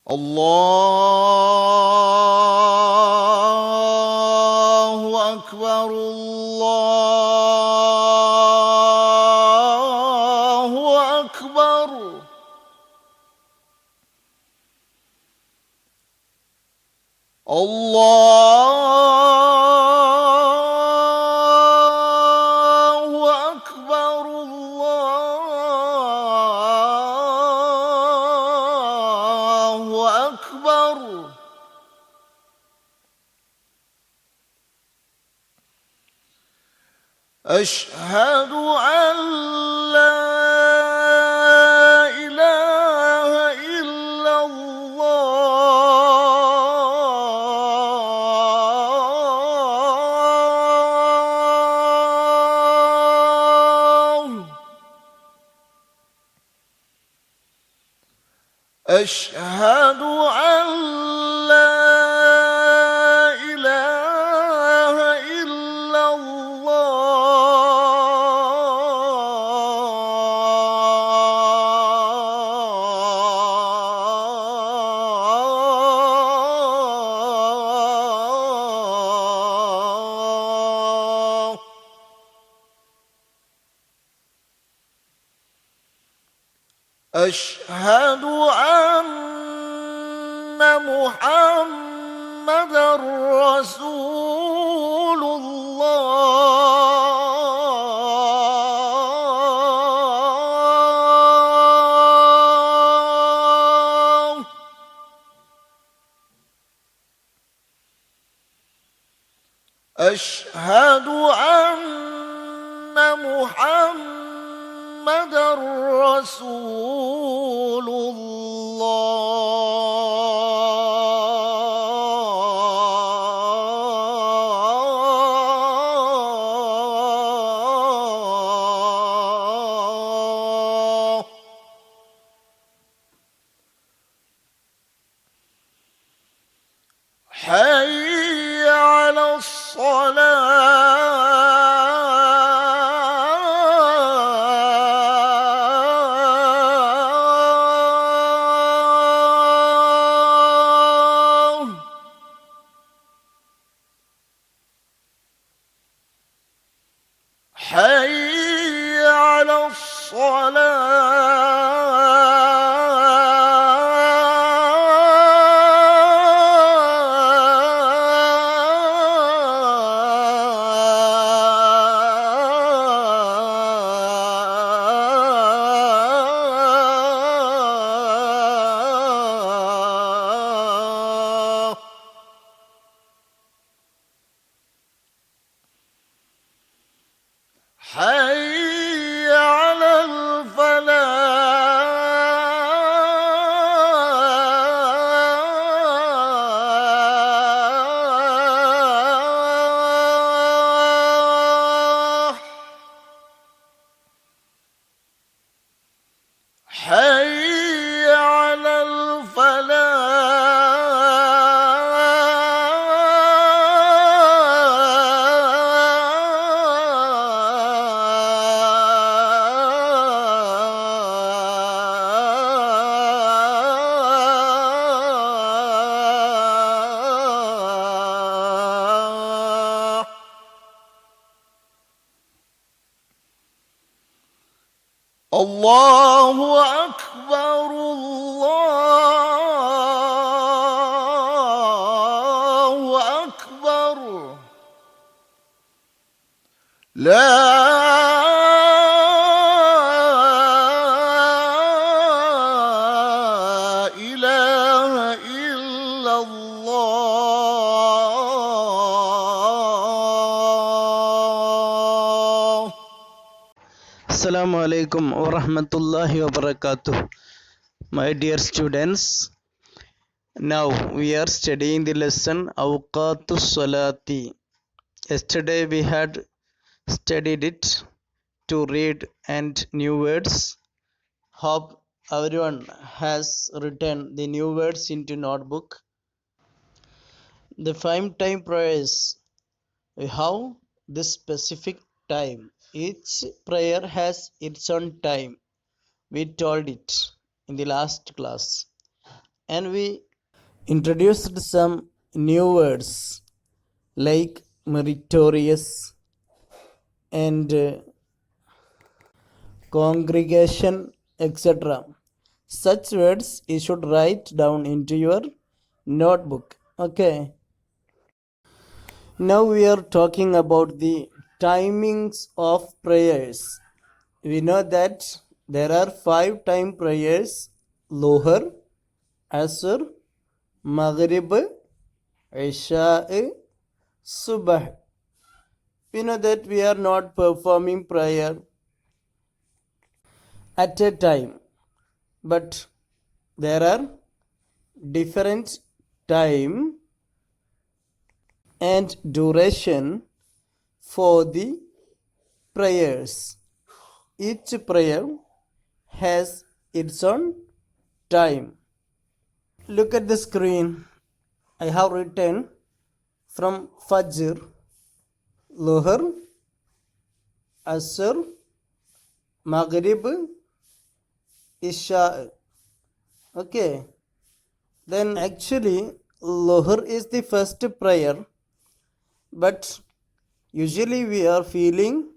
الله أكبر الله أكبر. الله أكبر الله أكبر. أشهد أن لا إله إلا الله. أشهد أن لا إله إلا الله. أشهد أن محمدًا رسول الله. أشهد أن محمدًا رسول الله. حي على الصلاة. حي على الصلاة. حي على الفلاح. حي على الفلاح. الله أكبر الله أكبر. لا إله إلا الله. Assalamu alaikum wa rahmatullahi wa barakatuh. My dear students, now we are studying the lesson Awqatus Salati. Yesterday we had studied it to read and new words. Hope everyone has written the new words into notebook. The 5 time prayers. We have this specific time. Each prayer has its own time. We told it in the last class. and we introduced some new words like meritorious and congregation, etc. Such words you should write down into your notebook. Okay. Now we are talking about the timings of prayers. We know that there are 5 time prayers: Lohar, Asr, Maghrib, Isha, Subh. We know that we are not performing prayer at a time, but there are different time and duration for the prayers. Each prayer has its own time. Look at the screen. I have written from Fajr, Lohar, Asr, Maghrib, Isha. Okay. Then actually Lohar is the first prayer, but usually we are feeling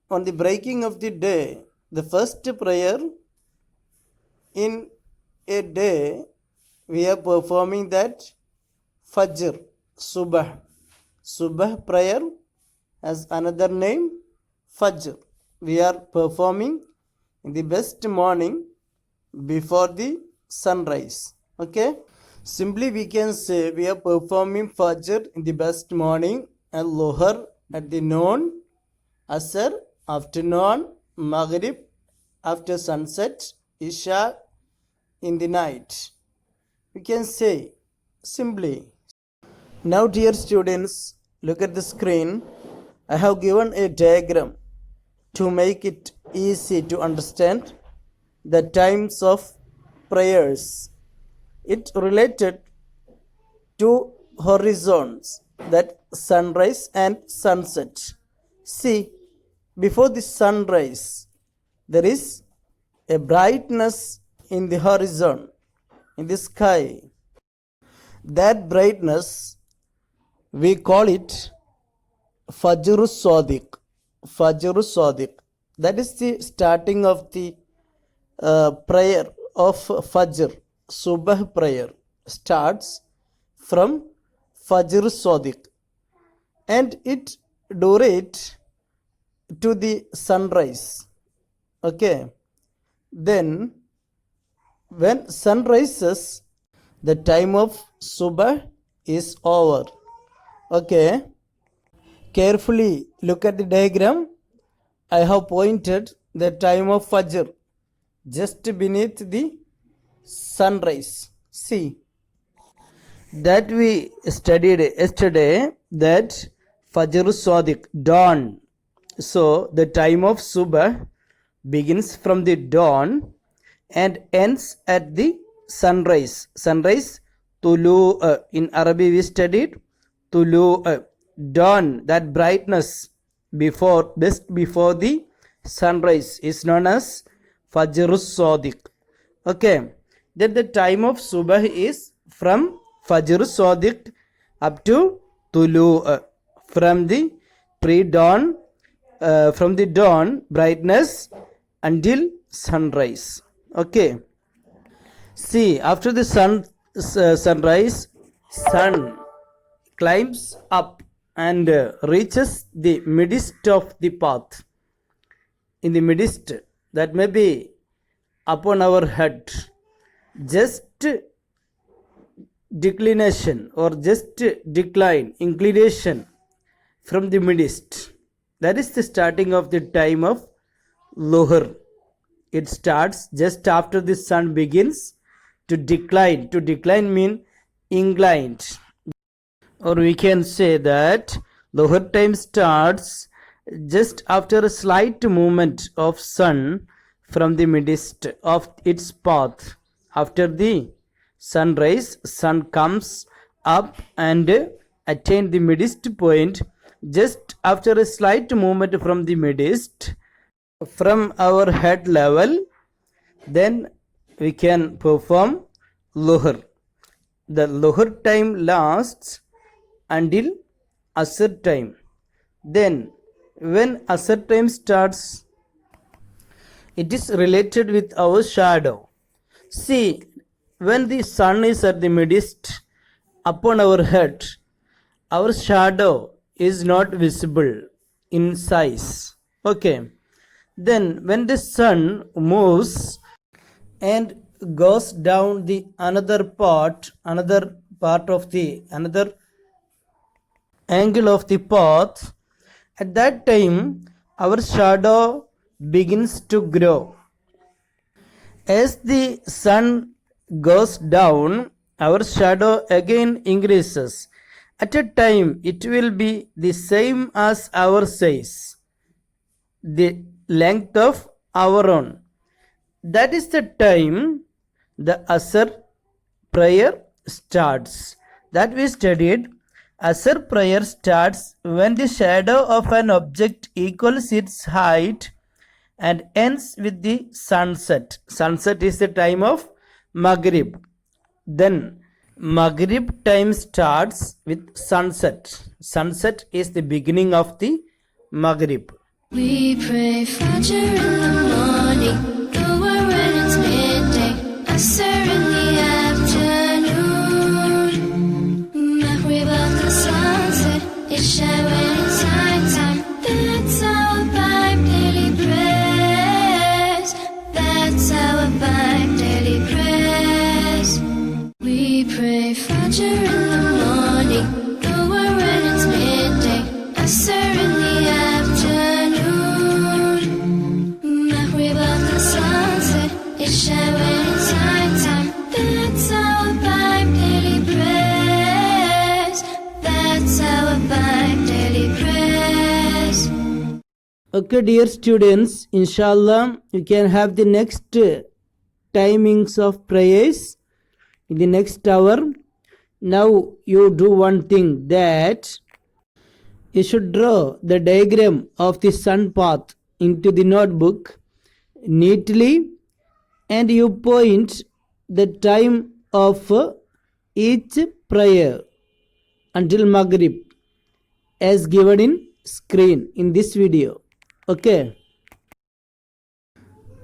on the breaking of the day, the first prayer in a day, we are performing that Fajr, Subh. Subh prayer has another name, Fajr. We are performing in the best morning before the sunrise. Okay. Simply we can say we are performing Fajr in the best morning and Lohar at the noon, Asr afternoon, Maghrib after sunset, Isha in the night. We can say simply. Now dear students, look at the screen. I have given a diagram to make it easy to understand the times of prayers. It related to horizons, that sunrise and sunset. See, before the sunrise, there is a brightness in the horizon, in the sky. That brightness, we call it Fajr Sadiq. Fajr Sadiq. That is the starting of the prayer of Fajr. Subh prayer starts from Fajr Sadiq and it durates to the sunrise. Okay. Then when sun rises, the time of Subh is over. Okay. Carefully look at the diagram. I have pointed the time of Fajr just beneath the sunrise. See, that we studied yesterday, that Fajr Sadiq, dawn. So the time of Subh begins from the dawn and ends at the sunrise. Sunrise, Tulu. In Arabic we studied Tulu, dawn, that brightness just before the sunrise is known as Fajr Sadiq. Okay. Then the time of Subh is from Fajr Sadiq up to Tulu, from the pre-dawn, from the dawn brightness until sunrise. Okay. See, after the sunrise, sun climbs up and reaches the midst of the path. In the midst, that may be upon our head, just declination or just decline, inclination from the midst. That is the starting of the time of Lohar. It starts just after the sun begins to decline. To decline mean inclined. Or we can say that Lohar time starts just after a slight movement of sun from the midst of its path. After the sunrise, sun comes up and attain the midst point just after a slight movement from the midst from our head level. Then we can perform Luhr. The Luhr time lasts until Asr time. Then when Asr time starts, it is related with our shadow. See, when the sun is at the midst upon our head, our shadow is not visible in size. Okay. Then when the sun moves and goes down the another part of the another angle of the path, at that time our shadow begins to grow. As the sun goes down, our shadow again increases. At a time it will be the same as our size, the length of our own. That is the time the Asr prayer starts. That we studied. Asr prayer starts when the shadow of an object equals its height and ends with the sunset. Sunset is the time of Maghrib. Then Maghrib time starts with sunset. Sunset is the beginning of the Maghrib. We pray Fajr in the morning, Dhuhr when it's midday, Asr in the afternoon, Maghrib at the sunset, Isha when it's nighttime. That's our five daily prayers. That's our five daily prayers. We pray Fajr in the morning, Dhuhr when it's midday, Asr in the afternoon, Maghrib at the sunset, Isha when it's nighttime. That's our five daily prayers. That's our five daily prayers. Okay, dear students, inshallah, you can have the next timings of prayers in the next hour. Now you do one thing, that you should draw the diagram of the sun path into the notebook neatly, and you point the time of each prayer until Maghrib as given in screen in this video. Okay,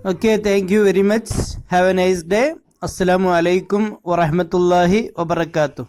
thank you very much. Have a nice day. Assalamu alaikum wa rahmatullahi wa barakatuh.